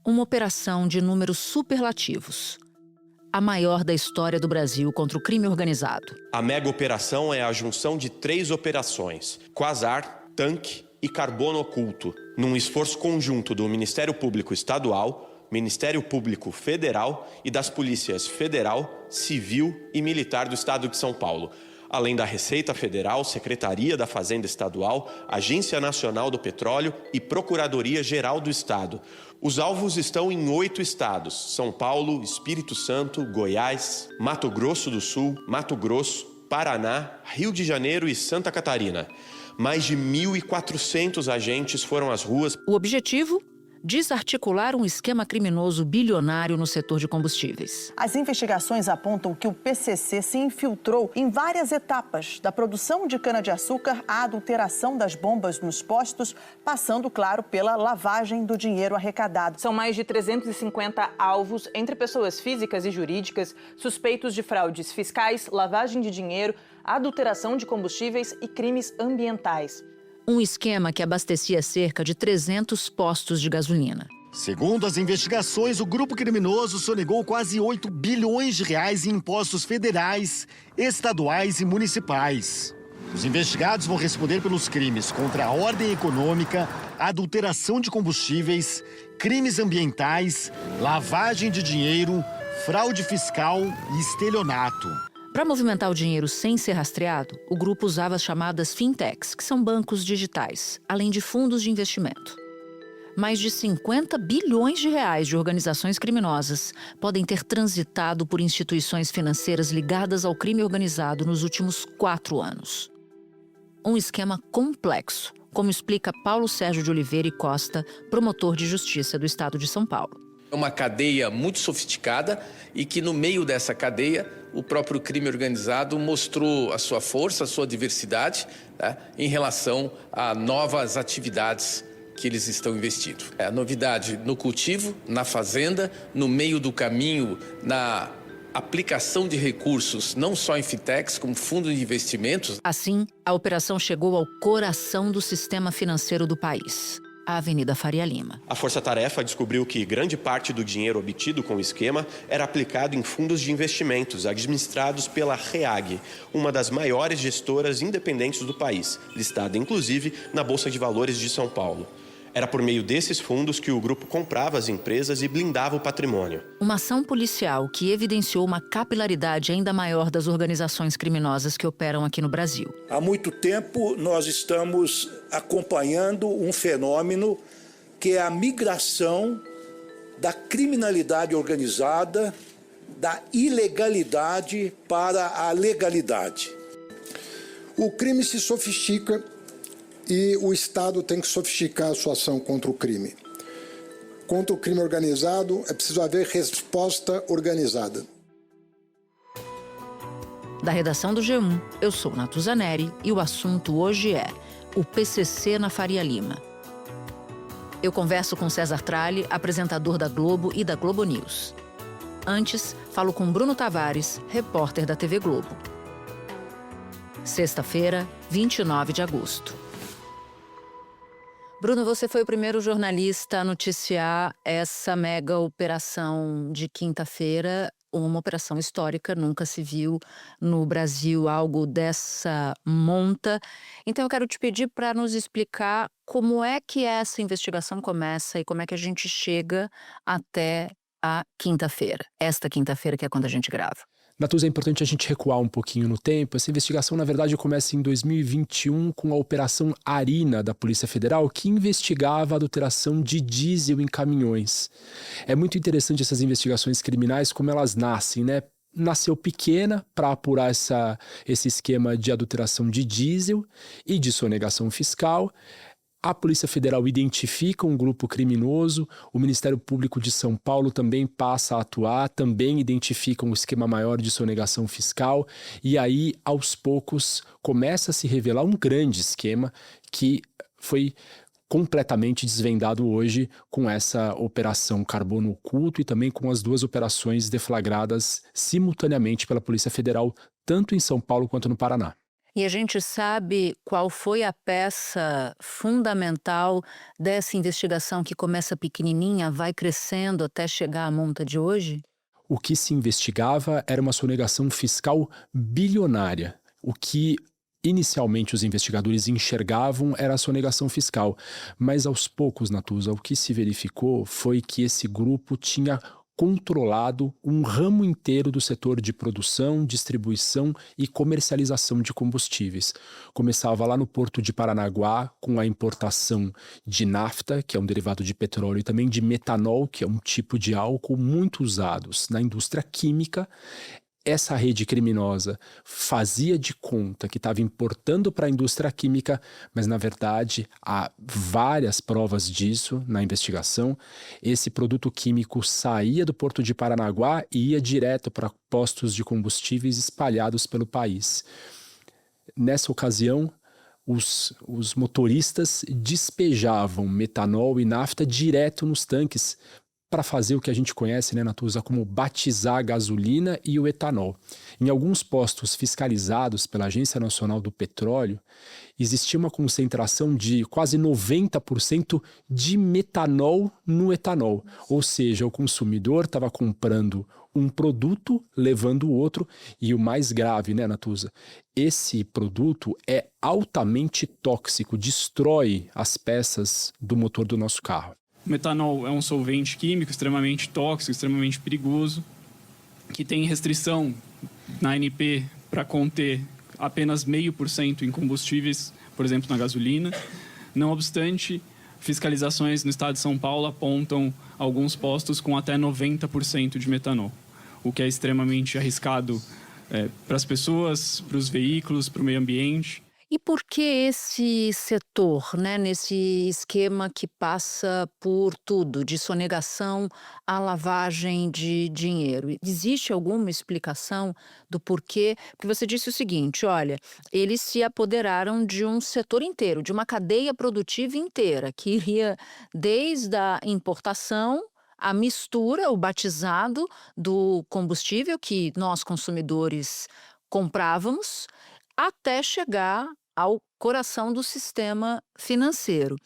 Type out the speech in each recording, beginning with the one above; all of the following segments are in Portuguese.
Uma operação de números superlativos. A maior da história do Brasil contra o crime organizado. A mega operação é a junção de 3 operações: Quasar, Tanque e Carbono Oculto, num esforço conjunto do Ministério Público Estadual, Ministério Público Federal e das Polícias Federal, Civil e Militar do Estado de São Paulo, além da Receita Federal, Secretaria da Fazenda Estadual, Agência Nacional do Petróleo e Procuradoria-Geral do Estado. Os alvos estão em 8 estados: São Paulo, Espírito Santo, Goiás, Mato Grosso do Sul, Mato Grosso, Paraná, Rio de Janeiro e Santa Catarina. Mais de 1.400 agentes foram às ruas. O objetivo? Desarticular um esquema criminoso bilionário no setor de combustíveis. As investigações apontam que o PCC se infiltrou em várias etapas, da produção de cana-de-açúcar à adulteração das bombas nos postos, passando, claro, pela lavagem do dinheiro arrecadado. São mais de 350 alvos entre pessoas físicas e jurídicas, suspeitos de fraudes fiscais, lavagem de dinheiro, adulteração de combustíveis e crimes ambientais. Um esquema que abastecia cerca de 300 postos de gasolina. Segundo as investigações, o grupo criminoso sonegou quase 8 bilhões de reais em impostos federais, estaduais e municipais. Os investigados vão responder pelos crimes contra a ordem econômica, adulteração de combustíveis, crimes ambientais, lavagem de dinheiro, fraude fiscal e estelionato. Para movimentar o dinheiro sem ser rastreado, o grupo usava as chamadas fintechs, que são bancos digitais, além de fundos de investimento. Mais de 50 bilhões de reais de organizações criminosas podem ter transitado por instituições financeiras ligadas ao crime organizado nos últimos 4 anos. Um esquema complexo, como explica Paulo Sérgio de Oliveira e Costa, promotor de justiça do Estado de São Paulo. É uma cadeia muito sofisticada e que no meio dessa cadeia o próprio crime organizado mostrou a sua força, a sua diversidade, né, em relação a novas atividades que eles estão investindo. É a novidade no cultivo, na fazenda, no meio do caminho, na aplicação de recursos, não só em fintechs, como fundos de investimentos. Assim, a operação chegou ao coração do sistema financeiro do país. A Avenida Faria Lima. A Força Tarefa descobriu que grande parte do dinheiro obtido com o esquema era aplicado em fundos de investimentos administrados pela REAG, uma das maiores gestoras independentes do país, listada inclusive na Bolsa de Valores de São Paulo. Era por meio desses fundos que o grupo comprava as empresas e blindava o patrimônio. Uma ação policial que evidenciou uma capilaridade ainda maior das organizações criminosas que operam aqui no Brasil. Há muito tempo nós estamos acompanhando um fenômeno que é a migração da criminalidade organizada, da ilegalidade para a legalidade. O crime se sofistica e o Estado tem que sofisticar a sua ação contra o crime. Contra o crime organizado, é preciso haver resposta organizada. Da redação do G1, eu sou Natuza Neri e o assunto hoje é o PCC na Faria Lima. Eu converso com César Tralli, apresentador da Globo e da Globo News. Antes, falo com Bruno Tavares, repórter da TV Globo. Sexta-feira, 29 de agosto. Bruno, você foi o primeiro jornalista a noticiar essa mega operação de quinta-feira, uma operação histórica, nunca se viu no Brasil algo dessa monta. Então eu quero te pedir para nos explicar como é que essa investigação começa e como é que a gente chega até a quinta-feira, esta quinta-feira que é quando a gente grava. Natuza, é importante a gente recuar um pouquinho no tempo. Essa investigação, na verdade, começa em 2021 com a Operação Arina da Polícia Federal, que investigava a adulteração de diesel em caminhões. É muito interessante essas investigações criminais, como elas nascem, né? Nasceu pequena para apurar esse esquema de adulteração de diesel e de sonegação fiscal. A Polícia Federal identifica um grupo criminoso, o Ministério Público de São Paulo também passa a atuar, também identifica um esquema maior de sonegação fiscal, e aí, aos poucos, começa a se revelar um grande esquema que foi completamente desvendado hoje com essa operação Carbono Oculto e também com as 2 operações deflagradas simultaneamente pela Polícia Federal, tanto em São Paulo quanto no Paraná. E a gente sabe qual foi a peça fundamental dessa investigação que começa pequenininha, vai crescendo até chegar à monta de hoje? O que se investigava era uma sonegação fiscal bilionária. O que inicialmente os investigadores enxergavam era a sonegação fiscal. Mas aos poucos, Natuza, o que se verificou foi que esse grupo tinha controlado um ramo inteiro do setor de produção, distribuição e comercialização de combustíveis. Começava lá no Porto de Paranaguá com a importação de nafta, que é um derivado de petróleo, e também de metanol, que é um tipo de álcool muito usados na indústria química. Essa rede criminosa fazia de conta que estava importando para a indústria química, mas na verdade há várias provas disso na investigação. Esse produto químico saía do Porto de Paranaguá e ia direto para postos de combustíveis espalhados pelo país. Nessa ocasião, os motoristas despejavam metanol e nafta direto nos tanques, para fazer o que a gente conhece, né, Natuza, como batizar a gasolina e o etanol. Em alguns postos fiscalizados pela Agência Nacional do Petróleo, existia uma concentração de quase 90% de metanol no etanol. Ou seja, o consumidor estava comprando um produto, levando o outro, e o mais grave, né, Natuza? Esse produto é altamente tóxico, destrói as peças do motor do nosso carro. O metanol é um solvente químico extremamente tóxico, extremamente perigoso, que tem restrição na ANP para conter apenas 0,5% em combustíveis, por exemplo, na gasolina. Não obstante, fiscalizações no estado de São Paulo apontam alguns postos com até 90% de metanol, o que é extremamente arriscado para as pessoas, para os veículos, para o meio ambiente. E por que esse setor, né, nesse esquema que passa por tudo, de sonegação à lavagem de dinheiro? Existe alguma explicação do porquê? Porque você disse o seguinte, olha, eles se apoderaram de um setor inteiro, de uma cadeia produtiva inteira, que iria desde a importação, a mistura, o batizado do combustível que nós consumidores comprávamos, até chegar ao coração do sistema financeiro.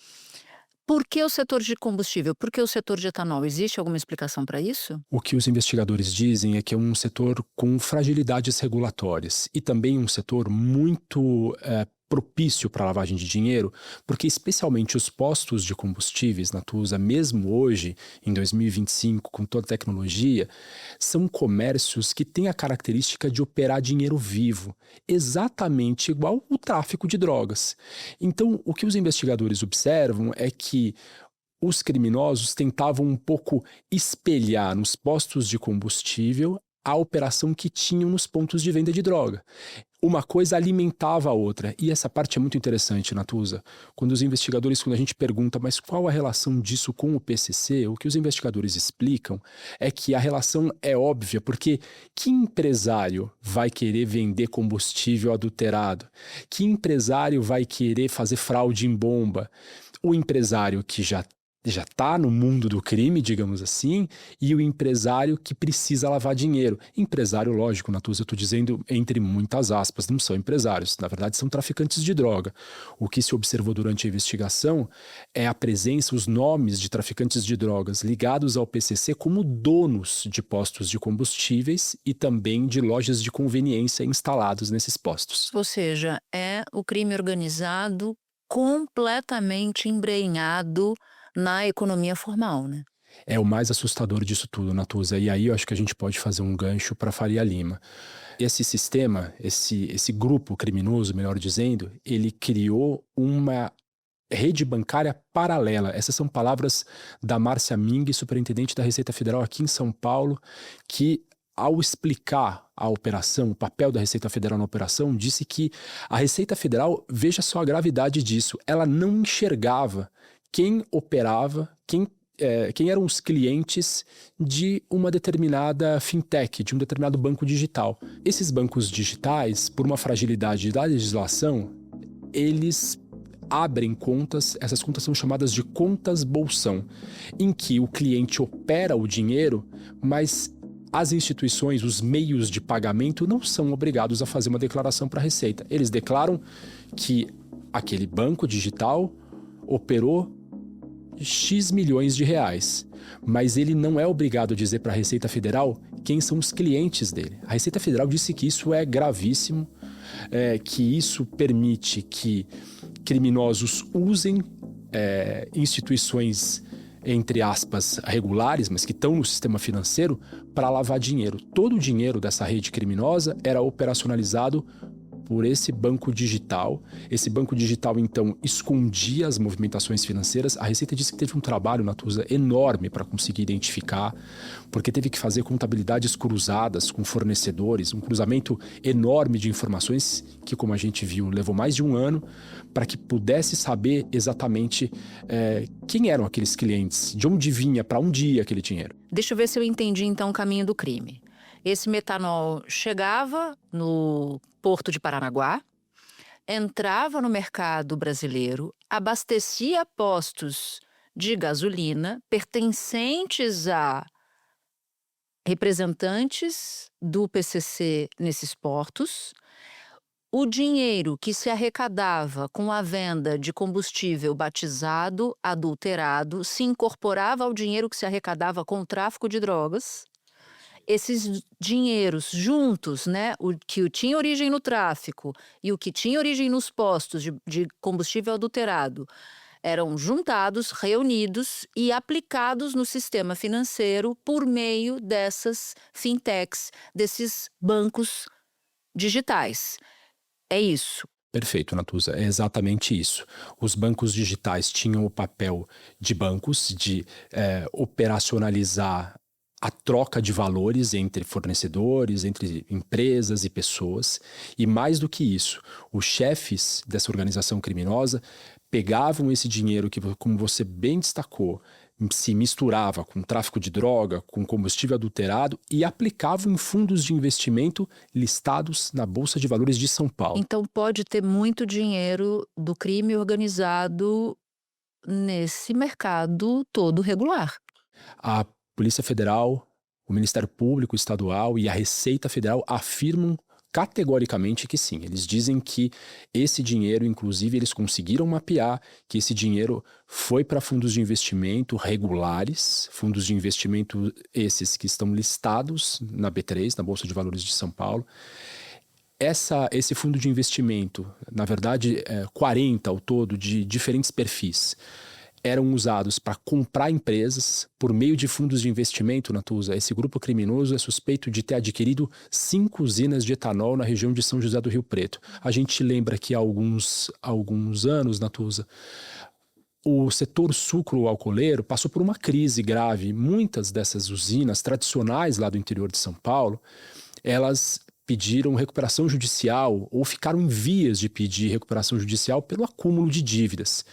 Por que o setor de combustível? Por que o setor de etanol? Existe alguma explicação para isso? O que os investigadores dizem é que é um setor com fragilidades regulatórias e também um setor muito propício para a lavagem de dinheiro, porque especialmente os postos de combustíveis, Natuza, mesmo hoje, em 2025, com toda a tecnologia, são comércios que têm a característica de operar dinheiro vivo, exatamente igual o tráfico de drogas. Então, o que os investigadores observam é que os criminosos tentavam um pouco espelhar nos postos de combustível a operação que tinham nos pontos de venda de droga. Uma coisa alimentava a outra. E essa parte é muito interessante, Natuza. Quando a gente pergunta, mas qual a relação disso com o PCC, o que os investigadores explicam é que a relação é óbvia, porque que empresário vai querer vender combustível adulterado? Que empresário vai querer fazer fraude em bomba? O empresário que já está no mundo do crime, digamos assim, e o empresário que precisa lavar dinheiro. Empresário, lógico, Natuza, eu estou dizendo entre muitas aspas, não são empresários, na verdade são traficantes de droga. O que se observou durante a investigação é a presença, os nomes de traficantes de drogas ligados ao PCC como donos de postos de combustíveis e também de lojas de conveniência instalados nesses postos. Ou seja, é o crime organizado completamente embrenhado na economia formal, né? É o mais assustador disso tudo, Natuza. E aí eu acho que a gente pode fazer um gancho para Faria Lima. Esse sistema, esse grupo criminoso, melhor dizendo, ele criou uma rede bancária paralela. Essas são palavras da Márcia Ming, superintendente da Receita Federal aqui em São Paulo, que ao explicar a operação, o papel da Receita Federal na operação, disse que a Receita Federal, veja só a gravidade disso, ela não enxergava quem operava, quem eram os clientes de uma determinada fintech, de um determinado banco digital. Esses bancos digitais, por uma fragilidade da legislação, eles abrem contas, essas contas são chamadas de contas bolsão, em que o cliente opera o dinheiro, mas as instituições, os meios de pagamento não são obrigados a fazer uma declaração para a Receita. Eles declaram que aquele banco digital operou X milhões de reais, mas ele não é obrigado a dizer para a Receita Federal quem são os clientes dele. A Receita Federal disse que isso é gravíssimo, que isso permite que criminosos usem instituições, entre aspas, regulares, mas que estão no sistema financeiro, para lavar dinheiro. Todo o dinheiro dessa rede criminosa era operacionalizado por esse banco digital. Esse banco digital, então, escondia as movimentações financeiras. A Receita disse que teve um trabalho, Natuza, enorme para conseguir identificar, porque teve que fazer contabilidades cruzadas com fornecedores, um cruzamento enorme de informações que, como a gente viu, levou mais de um ano para que pudesse saber exatamente quem eram aqueles clientes, de onde vinha, para onde ia aquele dinheiro. Deixa eu ver se eu entendi, então, o caminho do crime. Esse metanol chegava no Porto de Paranaguá, entrava no mercado brasileiro, abastecia postos de gasolina pertencentes a representantes do PCC nesses portos. O dinheiro que se arrecadava com a venda de combustível batizado, adulterado, se incorporava ao dinheiro que se arrecadava com o tráfico de drogas. Esses dinheiros juntos, né, o que tinha origem no tráfico e o que tinha origem nos postos de combustível adulterado, eram juntados, reunidos e aplicados no sistema financeiro por meio dessas fintechs, desses bancos digitais. É isso. Perfeito, Natuza, é exatamente isso. Os bancos digitais tinham o papel de bancos, de operacionalizar a troca de valores entre fornecedores, entre empresas e pessoas. E mais do que isso, os chefes dessa organização criminosa pegavam esse dinheiro que, como você bem destacou, se misturava com tráfico de droga, com combustível adulterado e aplicavam em fundos de investimento listados na Bolsa de Valores de São Paulo. Então pode ter muito dinheiro do crime organizado nesse mercado todo regular. A Polícia Federal, o Ministério Público Estadual e a Receita Federal afirmam categoricamente que sim. Eles dizem que esse dinheiro, inclusive, eles conseguiram mapear que esse dinheiro foi para fundos de investimento regulares, fundos de investimento esses que estão listados na B3, na Bolsa de Valores de São Paulo. Esse fundo de investimento, na verdade, 40 ao todo, de diferentes perfis, eram usados para comprar empresas por meio de fundos de investimento, Natuza. Esse grupo criminoso é suspeito de ter adquirido 5 usinas de etanol na região de São José do Rio Preto. A gente lembra que há alguns anos, Natuza, o setor sucro-alcooleiro passou por uma crise grave. Muitas dessas usinas tradicionais lá do interior de São Paulo, elas pediram recuperação judicial ou ficaram em vias de pedir recuperação judicial pelo acúmulo de dívidas.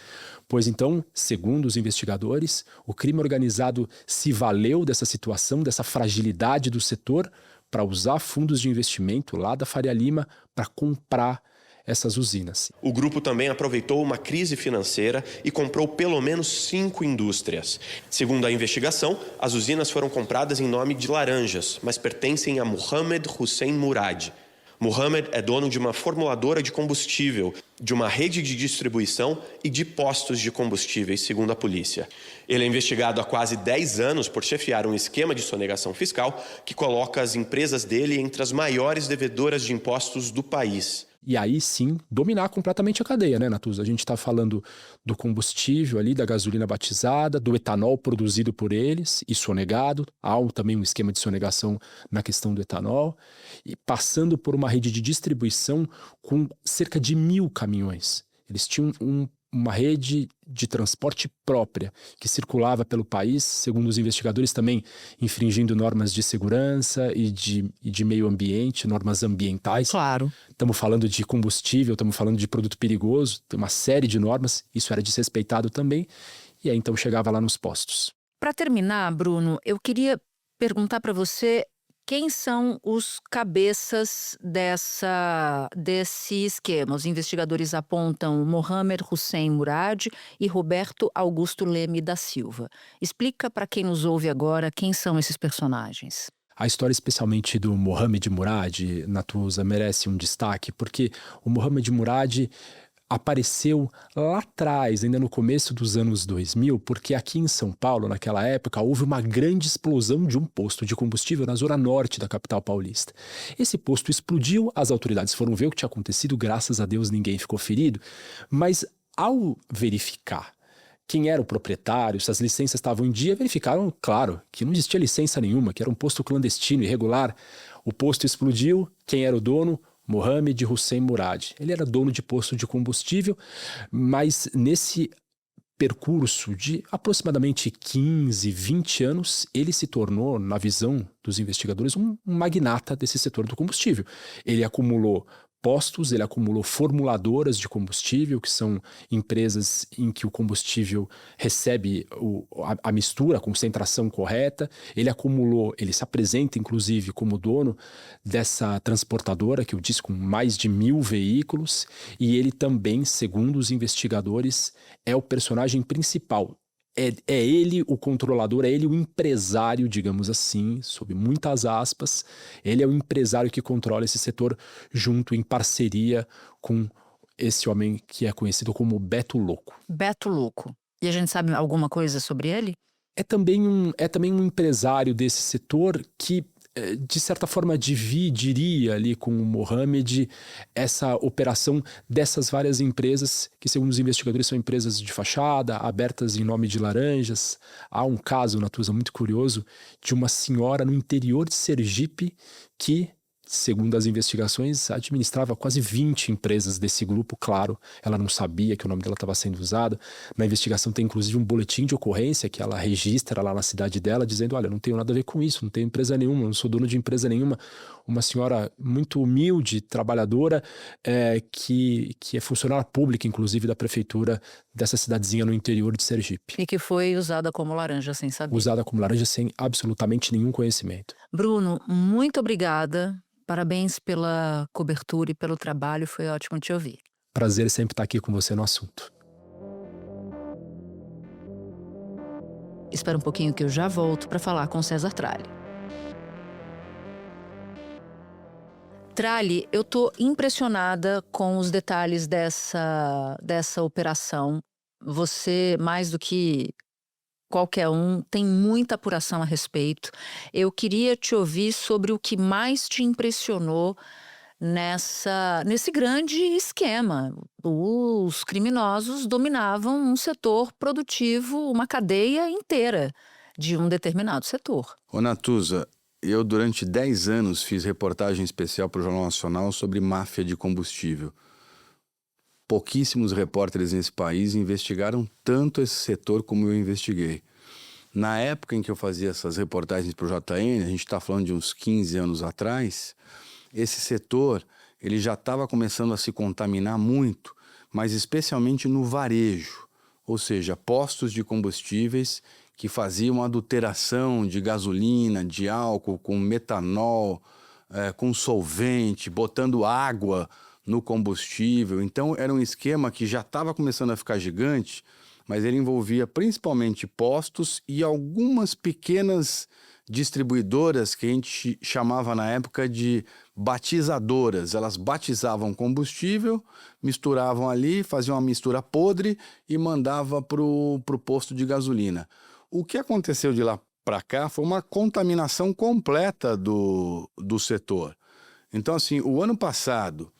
Pois então, segundo os investigadores, o crime organizado se valeu dessa situação, dessa fragilidade do setor, para usar fundos de investimento lá da Faria Lima para comprar essas usinas. O grupo também aproveitou uma crise financeira e comprou pelo menos 5 indústrias. Segundo a investigação, as usinas foram compradas em nome de laranjas, mas pertencem a Mohamed Hussein Murad. Mohamed é dono de uma formuladora de combustível, de uma rede de distribuição e de postos de combustíveis, segundo a polícia. Ele é investigado há quase 10 anos por chefiar um esquema de sonegação fiscal que coloca as empresas dele entre as maiores devedoras de impostos do país. E aí sim, dominar completamente a cadeia, né, Natuza? A gente está falando do combustível ali, da gasolina batizada, do etanol produzido por eles e sonegado. Há também um esquema de sonegação na questão do etanol. E passando por uma rede de distribuição com cerca de 1.000 caminhões. Eles tinham uma rede de transporte própria que circulava pelo país, segundo os investigadores também infringindo normas de segurança e de meio ambiente, normas ambientais. Claro. Estamos falando de combustível, estamos falando de produto perigoso, tem uma série de normas, isso era desrespeitado também, e aí então chegava lá nos postos. Para terminar, Bruno, eu queria perguntar para você quem são os cabeças desse esquema. Os investigadores apontam Mohamed Hussein Murad e Roberto Augusto Leme da Silva. Explica para quem nos ouve agora quem são esses personagens. A história especialmente do Mohamed Murad, Natuza, merece um destaque, porque o Mohamed Murad apareceu lá atrás, ainda no começo dos anos 2000, porque aqui em São Paulo, naquela época, houve uma grande explosão de um posto de combustível na zona norte da capital paulista. Esse posto explodiu, as autoridades foram ver o que tinha acontecido, graças a Deus ninguém ficou ferido, mas ao verificar quem era o proprietário, se as licenças estavam em dia, verificaram, claro, que não existia licença nenhuma, que era um posto clandestino, irregular. O posto explodiu, quem era o dono? Mohamed Hussein Murad. Ele era dono de posto de combustível, mas nesse percurso de aproximadamente 15, 20 anos, ele se tornou, na visão dos investigadores, um magnata desse setor do combustível. Ele acumulou postos, ele acumulou formuladoras de combustível, que são empresas em que o combustível recebe a mistura, a concentração correta. Ele se apresenta inclusive como dono dessa transportadora, que eu disse, com mais de 1.000 veículos, e ele também, segundo os investigadores, é o personagem principal. É ele o controlador, é ele o empresário, digamos assim, sob muitas aspas. Ele é o empresário que controla esse setor junto, em parceria com esse homem que é conhecido como Beto Louco. Beto Louco. E a gente sabe alguma coisa sobre ele? É também um empresário desse setor que, de certa forma, dividiria ali com o Mohamed essa operação dessas várias empresas que, segundo os investigadores, são empresas de fachada, abertas em nome de laranjas. Há um caso, Natuza, muito curioso, de uma senhora no interior de Sergipe que, segundo as investigações, administrava quase 20 empresas desse grupo. Claro, ela não sabia que o nome dela estava sendo usado. Na investigação tem inclusive um boletim de ocorrência que ela registra lá na cidade dela, dizendo: olha, não tenho nada a ver com isso, não tenho empresa nenhuma, não sou dono de empresa nenhuma. Uma senhora muito humilde, trabalhadora, que é funcionária pública, inclusive, da prefeitura dessa cidadezinha no interior de Sergipe. E que foi usada como laranja sem saber. Usada como laranja sem absolutamente nenhum conhecimento. Bruno, muito obrigada. Parabéns pela cobertura e pelo trabalho, foi ótimo te ouvir. Prazer sempre estar aqui com você no assunto. Espera um pouquinho que eu já volto para falar com César Tralli. Tralli, eu tô impressionada com os detalhes dessa operação. Você, mais do que qualquer um, tem muita apuração a respeito. Eu queria te ouvir sobre o que mais te impressionou nesse grande esquema. Os criminosos dominavam um setor produtivo, uma cadeia inteira de um determinado setor. Ô Natuza, eu durante 10 anos fiz reportagem especial para o Jornal Nacional sobre máfia de combustível. Pouquíssimos repórteres nesse país investigaram tanto esse setor como eu investiguei. Na época em que eu fazia essas reportagens para o JN, a gente está falando de uns 15 anos atrás, esse setor ele já estava começando a se contaminar muito, mas especialmente no varejo, ou seja, postos de combustíveis que faziam adulteração de gasolina, de álcool, com metanol, com solvente, botando água no combustível. Então era um esquema que já estava começando a ficar gigante, mas ele envolvia principalmente postos e algumas pequenas distribuidoras que a gente chamava na época de batizadoras. Elas batizavam combustível, misturavam ali, faziam uma mistura podre e mandava para o posto de gasolina. O que aconteceu de lá para cá foi uma contaminação completa do setor. Então, assim, o ano passado,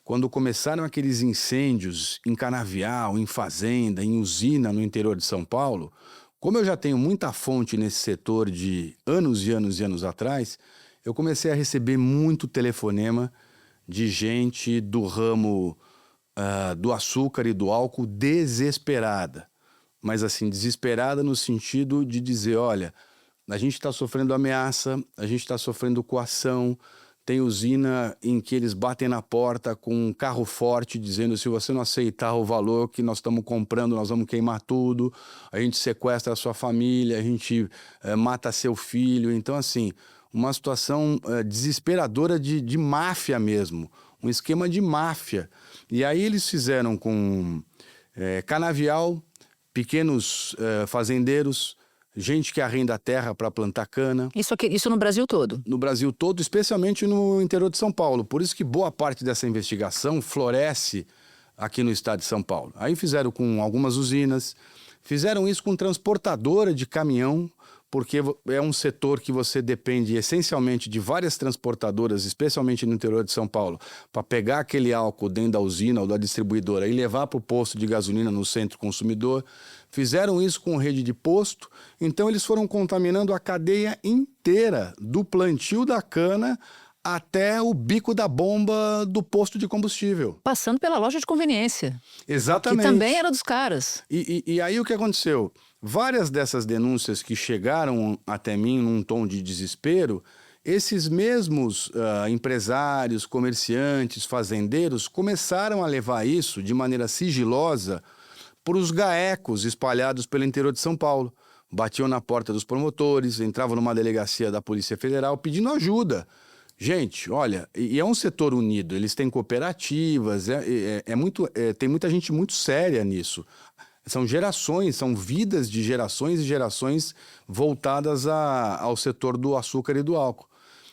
quando começaram aqueles incêndios em canavial, em fazenda, em usina no interior de São Paulo, como eu já tenho muita fonte nesse setor de anos e anos e anos atrás, eu comecei a receber muito telefonema de gente do ramo do açúcar e do álcool desesperada. Mas assim, desesperada no sentido de dizer, olha, a gente está sofrendo ameaça, a gente está sofrendo coação, tem usina em que eles batem na porta com um carro forte dizendo, se você não aceitar o valor que nós estamos comprando, nós vamos queimar tudo, a gente sequestra a sua família, a gente mata seu filho. Então, assim, uma situação desesperadora de máfia mesmo, um esquema de máfia. E aí eles fizeram com canavial, pequenos fazendeiros, gente que arrenda terra para plantar cana. Isso no Brasil todo? No Brasil todo, especialmente no interior de São Paulo. Por isso que boa parte dessa investigação floresce aqui no estado de São Paulo. Aí fizeram com algumas usinas, fizeram isso com transportadora de caminhão, porque é um setor que você depende essencialmente de várias transportadoras, especialmente no interior de São Paulo, para pegar aquele álcool dentro da usina ou da distribuidora e levar para o posto de gasolina no centro consumidor. Fizeram isso com rede de posto, então eles foram contaminando a cadeia inteira, do plantio da cana até o bico da bomba do posto de combustível. Passando pela loja de conveniência. Exatamente. Que também era dos caras. E aí o que aconteceu? Várias dessas denúncias que chegaram até mim num tom de desespero, esses mesmos empresários, comerciantes, fazendeiros começaram a levar isso de maneira sigilosa para os GAECos espalhados pelo interior de São Paulo. Batiam na porta dos promotores, entravam numa delegacia da Polícia Federal pedindo ajuda. Gente, olha, e é um setor unido, eles têm cooperativas, tem muita gente muito séria nisso. São gerações, são vidas de gerações e gerações voltadas ao setor do açúcar e do álcool.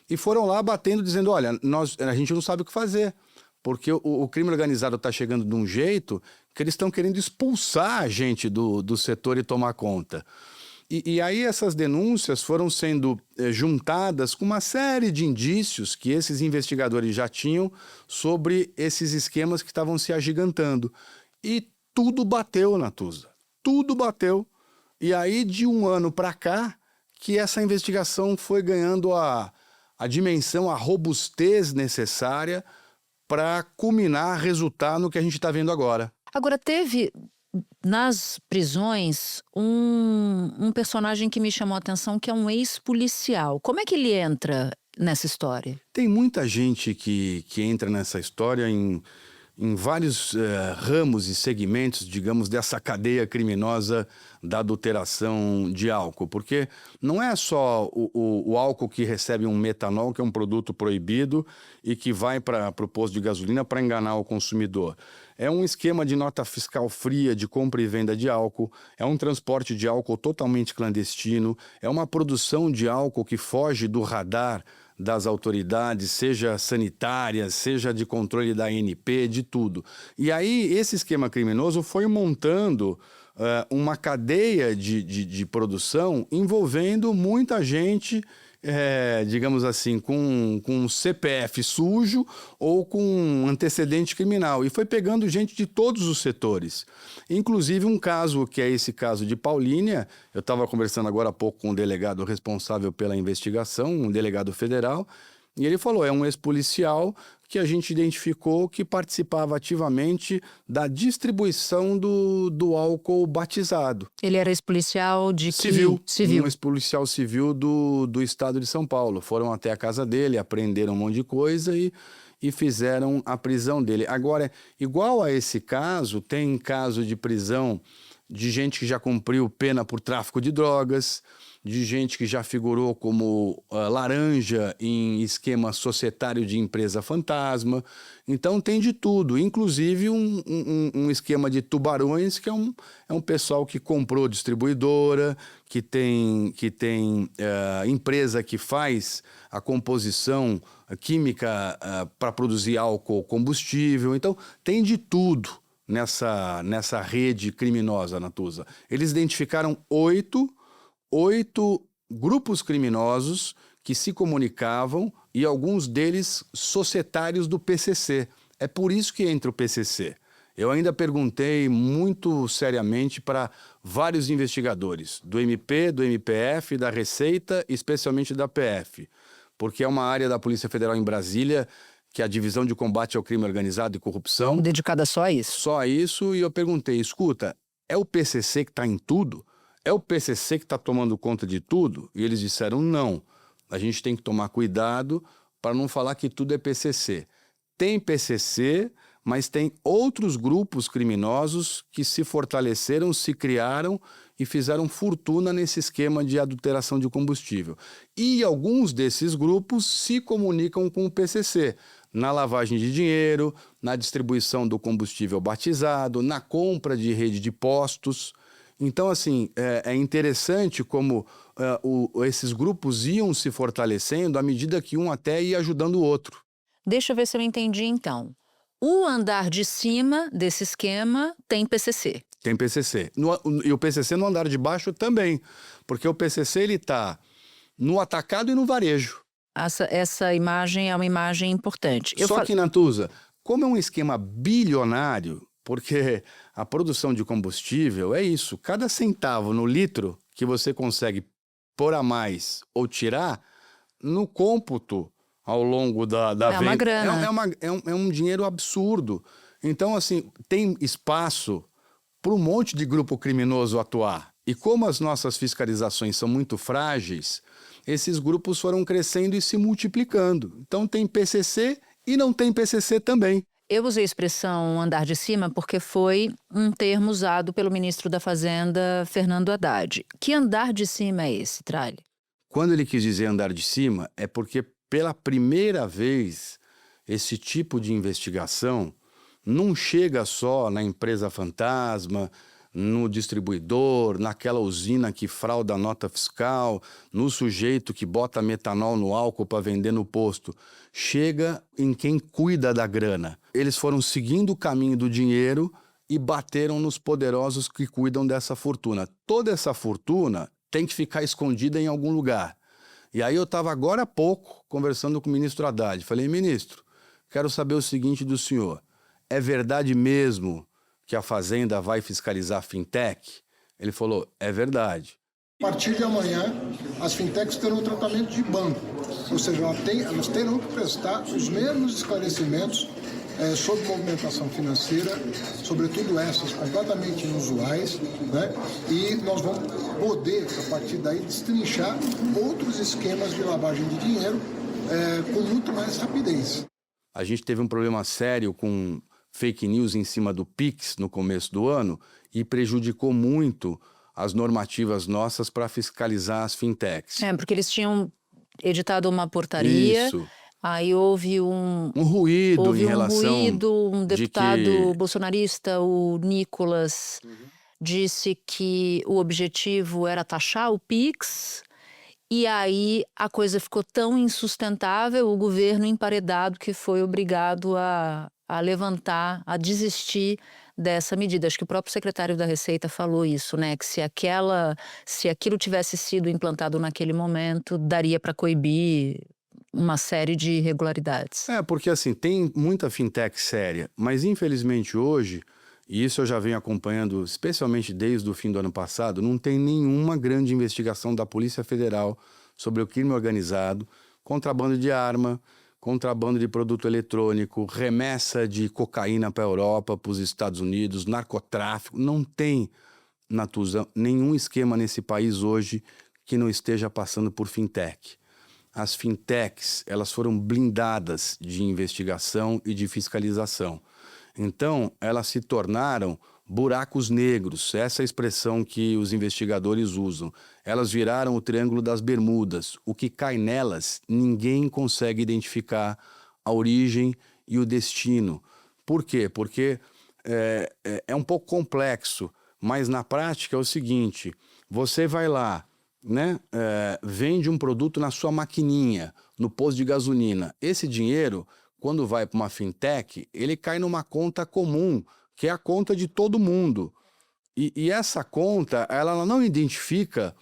E foram lá batendo, dizendo, olha, a gente não sabe o que fazer, porque o crime organizado está chegando de um jeito que eles estão querendo expulsar a gente do setor e tomar conta. E aí essas denúncias foram sendo juntadas com uma série de indícios que esses investigadores já tinham sobre esses esquemas que estavam se agigantando. E tudo bateu, Natuza. Tudo bateu. E aí, de um ano para cá, que essa investigação foi ganhando a dimensão, a robustez necessária para culminar, resultar no que a gente está vendo agora. Agora, teve nas prisões um personagem que me chamou a atenção, que é um ex-policial. Como é que ele entra nessa história? Tem muita gente que entra nessa história em vários ramos e segmentos, digamos, dessa cadeia criminosa da adulteração de álcool. Porque não é só o álcool que recebe um metanol, que é um produto proibido e que vai para o posto de gasolina para enganar o consumidor. É um esquema de nota fiscal fria de compra e venda de álcool, é um transporte de álcool totalmente clandestino, é uma produção de álcool que foge do radar das autoridades, seja sanitárias, seja de controle da ANP, de tudo. E aí esse esquema criminoso foi montando uma cadeia de produção envolvendo muita gente, digamos assim, com CPF sujo ou com antecedente criminal. E foi pegando gente de todos os setores. Inclusive um caso, que é esse caso de Paulínia, eu estava conversando agora há pouco com o delegado responsável pela investigação, um delegado federal, e ele falou, é um ex-policial que a gente identificou que participava ativamente da distribuição do álcool batizado. Ele era ex-policial de Civil. Civil. Um ex-policial civil do estado de São Paulo. Foram até a casa dele, apreenderam um monte de coisa e fizeram a prisão dele. Agora, igual a esse caso, tem caso de prisão de gente que já cumpriu pena por tráfico de drogas, de gente que já figurou como laranja em esquema societário de empresa fantasma. Então tem de tudo, inclusive um esquema de tubarões, que é um pessoal que comprou distribuidora, que tem empresa que faz a composição química para produzir álcool combustível. Então tem de tudo nessa rede criminosa, Natuza. Eles identificaram 8 grupos criminosos que se comunicavam e alguns deles societários do PCC. É por isso que entra o PCC. Eu ainda perguntei muito seriamente para vários investigadores, do MP, do MPF, da Receita, especialmente da PF, porque é uma área da Polícia Federal em Brasília, que é a Divisão de Combate ao Crime Organizado e Corrupção. Dedicada só a isso? Só a isso, e eu perguntei, escuta, é o PCC que está em tudo? É o PCC que está tomando conta de tudo? E eles disseram, não, a gente tem que tomar cuidado para não falar que tudo é PCC. Tem PCC, mas tem outros grupos criminosos que se fortaleceram, se criaram e fizeram fortuna nesse esquema de adulteração de combustível. E alguns desses grupos se comunicam com o PCC, na lavagem de dinheiro, na distribuição do combustível batizado, na compra de rede de postos. Então, assim, é interessante como esses grupos iam se fortalecendo à medida que um até ia ajudando o outro. Deixa eu ver se eu entendi, então. O andar de cima desse esquema tem PCC. Tem PCC. E o PCC no andar de baixo também, porque o PCC ele está no atacado e no varejo. Essa imagem é uma imagem importante. Só que, Natuza, como é um esquema bilionário, porque a produção de combustível é isso, cada centavo no litro que você consegue pôr a mais ou tirar, no cômputo ao longo da venda... É uma grana. É um dinheiro absurdo. Então, assim, tem espaço para um monte de grupo criminoso atuar. E como as nossas fiscalizações são muito frágeis, esses grupos foram crescendo e se multiplicando. Então tem PCC e não tem PCC também. Eu usei a expressão andar de cima porque foi um termo usado pelo ministro da Fazenda, Fernando Haddad. Que andar de cima é esse, Tralli? Quando ele quis dizer andar de cima, é porque pela primeira vez esse tipo de investigação não chega só na empresa fantasma, no distribuidor, naquela usina que frauda a nota fiscal, no sujeito que bota metanol no álcool para vender no posto. Chega em quem cuida da grana. Eles foram seguindo o caminho do dinheiro e bateram nos poderosos que cuidam dessa fortuna. Toda essa fortuna tem que ficar escondida em algum lugar. E aí eu estava agora há pouco conversando com o ministro Haddad. Falei, ministro, quero saber o seguinte do senhor. É verdade mesmo que a Fazenda vai fiscalizar a fintech? Ele falou, é verdade. A partir de amanhã, as fintechs terão um tratamento de banco, ou seja, elas terão que prestar os mesmos esclarecimentos sobre movimentação financeira, sobretudo essas completamente inusuais, né? E nós vamos poder, a partir daí, destrinchar outros esquemas de lavagem de dinheiro com muito mais rapidez. A gente teve um problema sério com fake news em cima do Pix no começo do ano e prejudicou muito as normativas nossas para fiscalizar as fintechs. Porque eles tinham editado uma portaria, Isso. Aí houve um ruído em relação... um deputado bolsonarista, o Nicolas, disse que o objetivo era taxar o Pix, e aí a coisa ficou tão insustentável, o governo emparedado que foi obrigado a levantar, a desistir dessa medida. Acho que o próprio secretário da Receita falou isso, né? Que se aquilo tivesse sido implantado naquele momento, daria para coibir uma série de irregularidades. Porque assim, tem muita fintech séria, mas infelizmente hoje, e isso eu já venho acompanhando especialmente desde o fim do ano passado, não tem nenhuma grande investigação da Polícia Federal sobre o crime organizado, contrabando de arma, contrabando de produto eletrônico, remessa de cocaína para a Europa, para os Estados Unidos, narcotráfico. Não tem, Natuza, nenhum esquema nesse país hoje que não esteja passando por fintech. As fintechs, elas foram blindadas de investigação e de fiscalização. Então, elas se tornaram buracos negros, essa é a expressão que os investigadores usam. Elas viraram o Triângulo das Bermudas. O que cai nelas, ninguém consegue identificar a origem e o destino. Por quê? Porque é um pouco complexo, mas na prática é o seguinte, você vai lá, né, vende um produto na sua maquininha, no posto de gasolina. Esse dinheiro, quando vai para uma fintech, ele cai numa conta comum, que é a conta de todo mundo. E essa conta, ela não identifica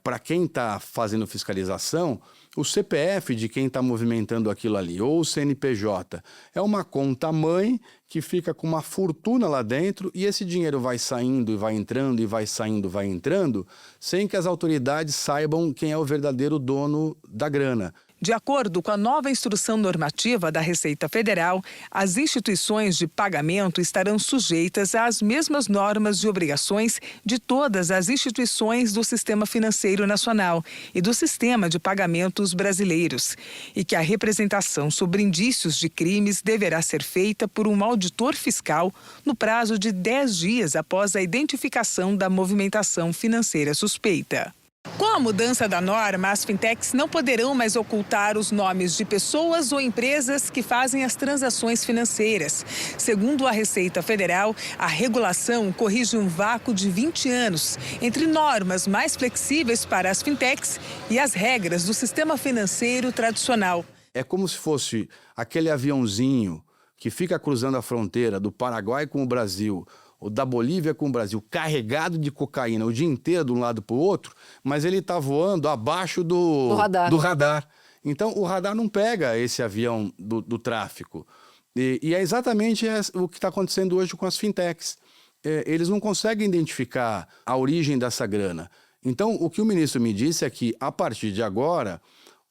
para quem está fazendo fiscalização o CPF de quem está movimentando aquilo ali, ou o CNPJ. É uma conta mãe que fica com uma fortuna lá dentro e esse dinheiro vai saindo e vai entrando e vai saindo, vai entrando, sem que as autoridades saibam quem é o verdadeiro dono da grana. De acordo com a nova instrução normativa da Receita Federal, as instituições de pagamento estarão sujeitas às mesmas normas e obrigações de todas as instituições do Sistema Financeiro Nacional e do Sistema de Pagamentos Brasileiros, e que a representação sobre indícios de crimes deverá ser feita por um auditor fiscal no prazo de 10 dias após a identificação da movimentação financeira suspeita. Com a mudança da norma, as fintechs não poderão mais ocultar os nomes de pessoas ou empresas que fazem as transações financeiras. Segundo a Receita Federal, a regulação corrige um vácuo de 20 anos entre normas mais flexíveis para as fintechs e as regras do sistema financeiro tradicional. É como se fosse aquele aviãozinho que fica cruzando a fronteira do Paraguai com o Brasil, ou da Bolívia com o Brasil, carregado de cocaína o dia inteiro de um lado para o outro, mas ele está voando abaixo do radar. Então, o radar não pega esse avião do tráfico. E é exatamente o que está acontecendo hoje com as fintechs. Eles não conseguem identificar a origem dessa grana. Então, o que o ministro me disse é que, a partir de agora,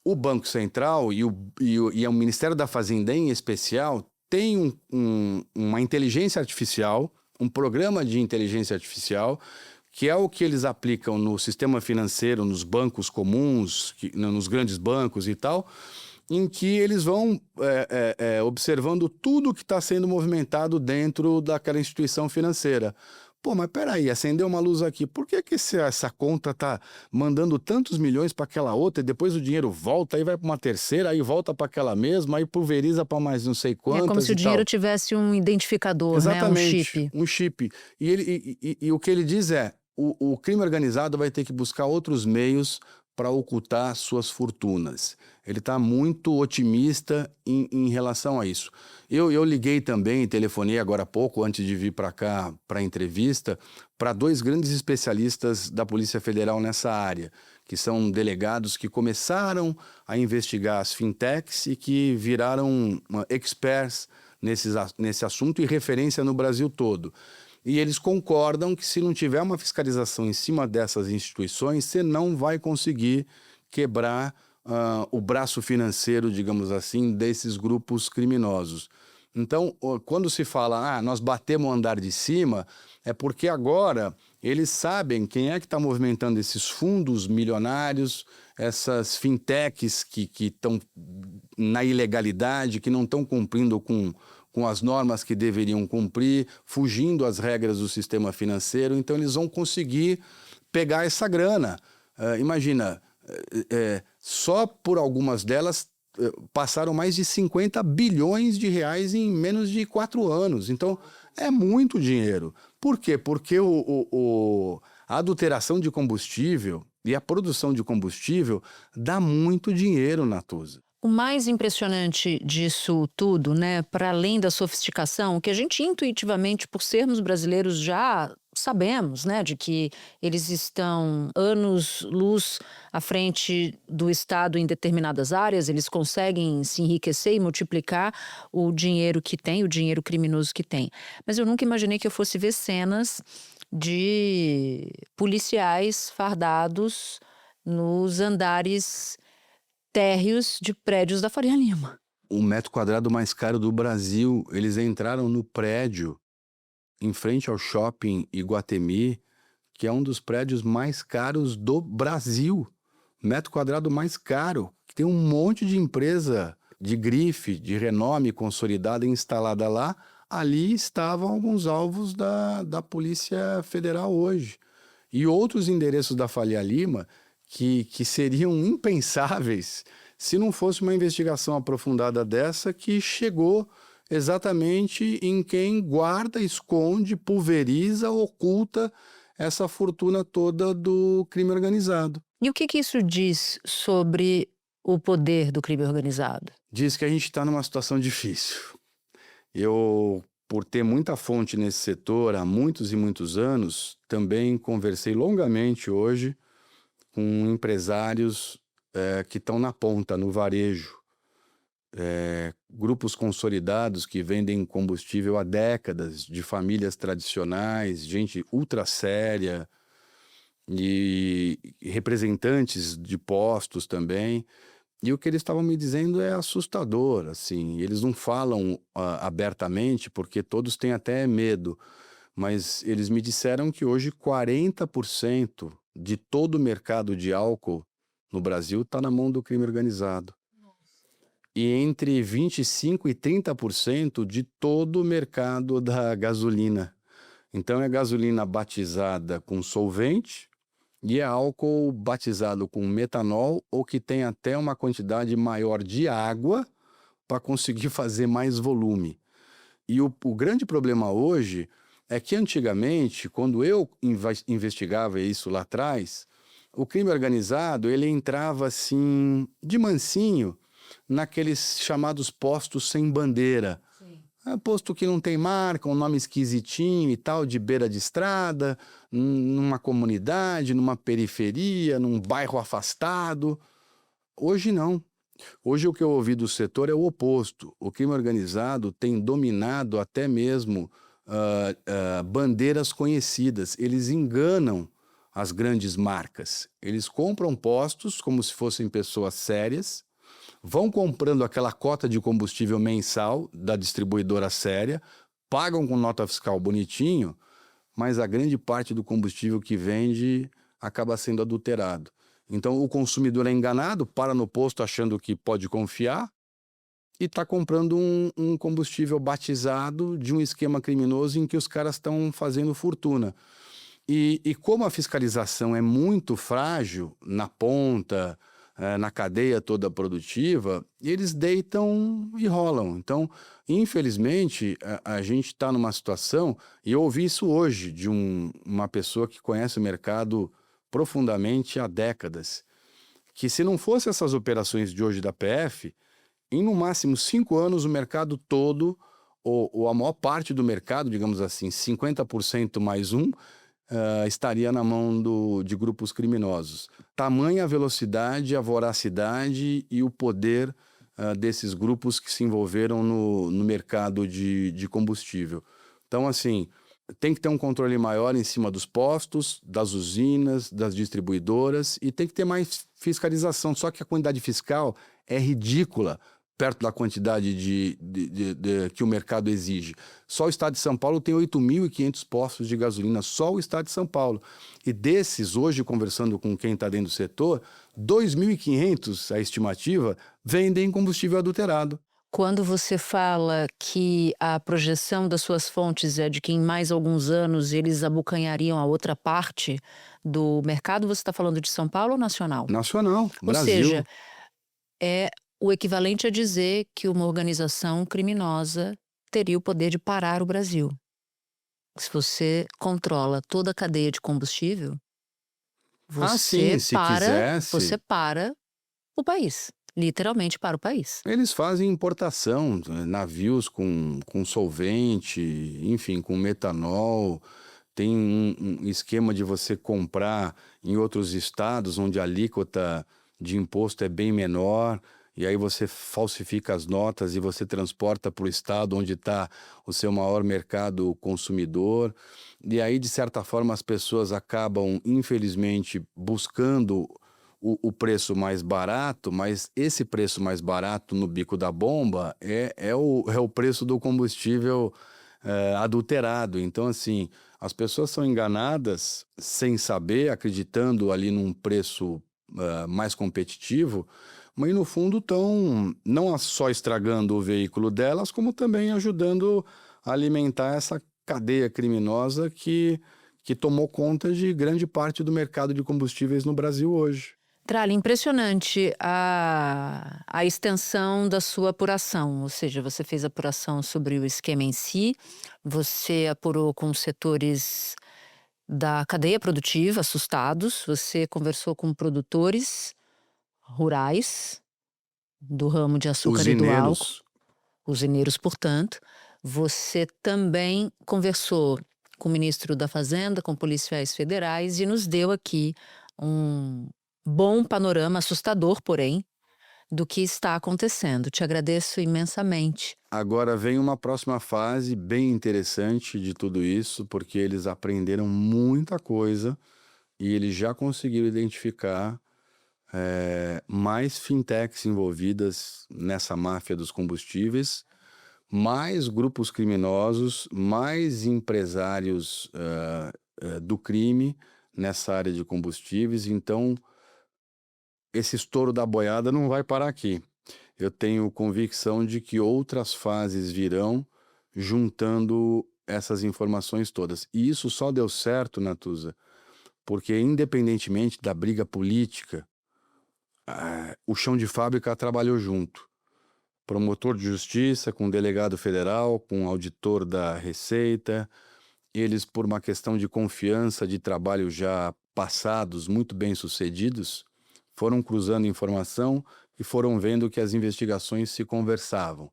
o Banco Central e o Ministério da Fazenda, em especial, tem uma inteligência artificial, um programa de inteligência artificial, que é o que eles aplicam no sistema financeiro, nos bancos comuns, nos grandes bancos e tal, em que eles vão observando tudo que está sendo movimentado dentro daquela instituição financeira. Pô, mas peraí, acendeu uma luz aqui, por que essa conta está mandando tantos milhões para aquela outra e depois o dinheiro volta, aí vai para uma terceira, aí volta para aquela mesma, aí pulveriza para mais não sei quantas. É como se o dinheiro tivesse um identificador, exatamente, né? Um chip. Um chip. E o que ele diz é, o crime organizado vai ter que buscar outros meios para ocultar suas fortunas. Ele está muito otimista em relação a isso. Eu liguei também, telefonei agora há pouco, antes de vir para cá, para a entrevista, para 2 grandes especialistas da Polícia Federal nessa área, que são delegados que começaram a investigar as fintechs e que viraram experts nesse assunto e referência no Brasil todo. E eles concordam que se não tiver uma fiscalização em cima dessas instituições, você não vai conseguir quebrar o braço financeiro, digamos assim, desses grupos criminosos. Então, quando se fala, nós batemos o andar de cima, é porque agora eles sabem quem é que está movimentando esses fundos milionários, essas fintechs que estão na ilegalidade, que não estão cumprindo com as normas que deveriam cumprir, fugindo às regras do sistema financeiro. Então, eles vão conseguir pegar essa grana. Imagina, só por algumas delas passaram mais de 50 bilhões de reais em menos de 4 anos. Então, é muito dinheiro. Por quê? Porque a adulteração de combustível e a produção de combustível dá muito dinheiro, Natuza. O mais impressionante disso tudo, né, para além da sofisticação, que a gente intuitivamente, por sermos brasileiros, já sabemos, né, de que eles estão anos-luz à frente do Estado em determinadas áreas, eles conseguem se enriquecer e multiplicar o dinheiro que tem, o dinheiro criminoso que tem. Mas eu nunca imaginei que eu fosse ver cenas de policiais fardados nos andares térreos de prédios da Faria Lima. O metro quadrado mais caro do Brasil, eles entraram no prédio em frente ao shopping Iguatemi, que é um dos prédios mais caros do Brasil. Metro quadrado mais caro. Tem um monte de empresa de grife, de renome consolidada instalada lá. Ali estavam alguns alvos da Polícia Federal hoje. E outros endereços da Faria Lima que seriam impensáveis se não fosse uma investigação aprofundada dessa que chegou exatamente em quem guarda, esconde, pulveriza, oculta essa fortuna toda do crime organizado. E o que isso diz sobre o poder do crime organizado? Diz que a gente está numa situação difícil. Eu, por ter muita fonte nesse setor há muitos e muitos anos, também conversei longamente hoje com empresários que estão na ponta, no varejo. Grupos consolidados que vendem combustível há décadas, de famílias tradicionais, gente ultra séria, e representantes de postos também. E o que eles estavam me dizendo é assustador, assim. Eles não falam abertamente, porque todos têm até medo, mas eles me disseram que hoje 40% de todo o mercado de álcool no Brasil está na mão do crime organizado. E entre 25% e 30% de todo o mercado da gasolina. Então é gasolina batizada com solvente E é álcool batizado com metanol ou que tem até uma quantidade maior de água para conseguir fazer mais volume. E o grande problema hoje é que antigamente, quando eu investigava isso lá atrás, o crime organizado ele entrava assim de mansinho naqueles chamados postos sem bandeira. Posto que não tem marca, um nome esquisitinho e tal, de beira de estrada, numa comunidade, numa periferia, num bairro afastado. Hoje não. Hoje o que eu ouvi do setor é o oposto. O crime organizado tem dominado até mesmo bandeiras conhecidas. Eles enganam as grandes marcas. Eles compram postos como se fossem pessoas sérias, vão comprando aquela cota de combustível mensal da distribuidora séria, pagam com nota fiscal bonitinho, mas a grande parte do combustível que vende acaba sendo adulterado. Então o consumidor é enganado, para no posto achando que pode confiar e está comprando um combustível batizado de um esquema criminoso em que os caras estão fazendo fortuna. E como a fiscalização é muito frágil na ponta, na cadeia toda produtiva, eles deitam e rolam. Então, infelizmente, a gente está numa situação, e eu ouvi isso hoje de uma pessoa que conhece o mercado profundamente há décadas, que se não fosse essas operações de hoje da PF, em no máximo 5 anos o mercado todo, ou a maior parte do mercado, digamos assim, 50% mais estaria na mão de grupos criminosos. Tamanha a velocidade, a voracidade e o poder desses grupos que se envolveram no mercado de combustível. Então, assim, tem que ter um controle maior em cima dos postos, das usinas, das distribuidoras e tem que ter mais fiscalização. Só que a quantidade fiscal é ridícula perto da quantidade que o mercado exige. Só o estado de São Paulo tem 8.500 postos de gasolina, só o estado de São Paulo. E desses, hoje, conversando com quem está dentro do setor, 2.500, a estimativa, vendem combustível adulterado. Quando você fala que a projeção das suas fontes é de que em mais alguns anos eles abocanhariam a outra parte do mercado, você está falando de São Paulo ou nacional? Nacional, Brasil. Ou seja, é o equivalente a dizer que uma organização criminosa teria o poder de parar o Brasil. Se você controla toda a cadeia de combustível, sim, se quisesse. Você para o país. Literalmente para o país. Eles fazem importação, navios com solvente, enfim, com metanol. Tem um esquema de você comprar em outros estados onde a alíquota de imposto é bem menor. E aí você falsifica as notas e você transporta para o estado onde está o seu maior mercado consumidor. E aí, de certa forma, as pessoas acabam, infelizmente, buscando o preço mais barato, mas esse preço mais barato no bico da bomba é o preço do combustível adulterado. Então, assim, as pessoas são enganadas sem saber, acreditando ali num preço mais competitivo, mas no fundo estão não só estragando o veículo delas, como também ajudando a alimentar essa cadeia criminosa que tomou conta de grande parte do mercado de combustíveis no Brasil hoje. Tralli, impressionante a extensão da sua apuração, ou seja, você fez apuração sobre o esquema em si, você apurou com os setores da cadeia produtiva assustados, você conversou com produtores rurais do ramo de açúcar e do álcool, usineiros, portanto. Você também conversou com o ministro da Fazenda, com policiais federais e nos deu aqui um bom panorama, assustador, porém, do que está acontecendo. Te agradeço imensamente. Agora vem uma próxima fase bem interessante de tudo isso, porque eles aprenderam muita coisa e eles já conseguiram identificar mais fintechs envolvidas nessa máfia dos combustíveis, mais grupos criminosos, mais empresários do crime nessa área de combustíveis. Então, esse estouro da boiada não vai parar aqui. Eu tenho convicção de que outras fases virão juntando essas informações todas. E isso só deu certo, Natuza, porque independentemente da briga política, o chão de fábrica trabalhou junto. Promotor de justiça com delegado federal, com auditor da Receita. Eles, por uma questão de confiança, de trabalho já passados, muito bem sucedidos, foram cruzando informação e foram vendo que as investigações se conversavam.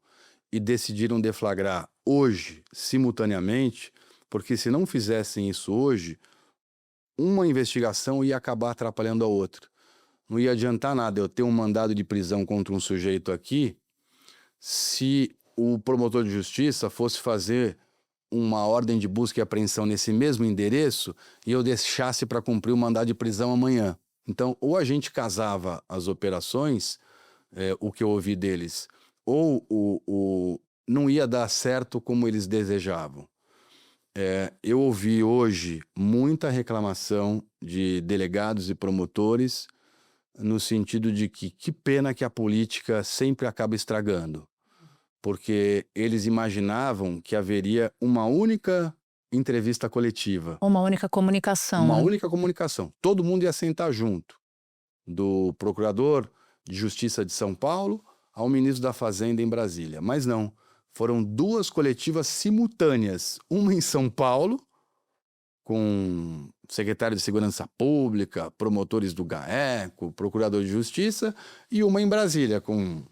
E decidiram deflagrar hoje, simultaneamente, porque se não fizessem isso hoje, uma investigação ia acabar atrapalhando a outra. Não ia adiantar nada eu ter um mandado de prisão contra um sujeito aqui se o promotor de justiça fosse fazer uma ordem de busca e apreensão nesse mesmo endereço e eu deixasse para cumprir o mandado de prisão amanhã. Então, ou a gente casava as operações, o que eu ouvi deles, ou não ia dar certo como eles desejavam. Eu ouvi hoje muita reclamação de delegados e promotores no sentido de que pena que a política sempre acaba estragando, porque eles imaginavam que haveria uma única entrevista coletiva. Uma única comunicação. Uma única comunicação. Todo mundo ia sentar junto, do procurador de Justiça de São Paulo ao ministro da Fazenda em Brasília. Mas não, foram 2 coletivas simultâneas, uma em São Paulo, com secretário de Segurança Pública, promotores do GAECO, procurador de Justiça, e uma em Brasília, com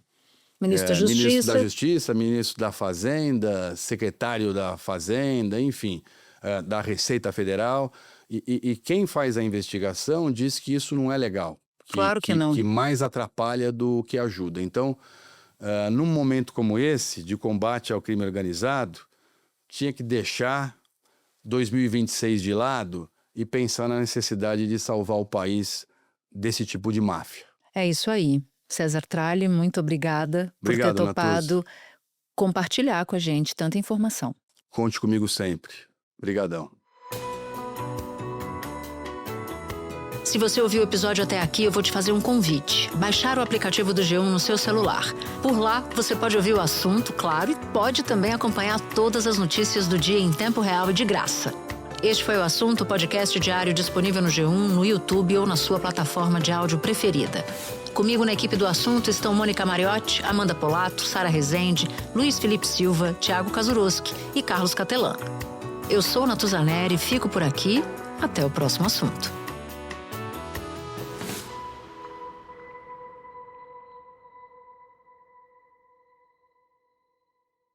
ministro da Justiça, ministro da Fazenda, secretário da Fazenda, enfim, da Receita Federal. E quem faz a investigação diz que isso não é legal. Claro que não. Que mais atrapalha do que ajuda. Então, num momento como esse, de combate ao crime organizado, tinha que deixar 2026 de lado e pensar na necessidade de salvar o país desse tipo de máfia. É isso aí. César Tralli, muito obrigada por ter topado compartilhar com a gente tanta informação. Conte comigo sempre. Obrigadão. Se você ouviu o episódio até aqui, eu vou te fazer um convite. Baixar o aplicativo do G1 no seu celular. Por lá, você pode ouvir o assunto, claro, e pode também acompanhar todas as notícias do dia em tempo real e de graça. Este foi o Assunto, podcast diário disponível no G1, no YouTube ou na sua plataforma de áudio preferida. Comigo na equipe do Assunto estão Mônica Mariotti, Amanda Polato, Sara Rezende, Luiz Felipe Silva, Thiago Kazuroski e Carlos Catelan. Eu sou Natuzaneri, fico por aqui. Até o próximo assunto.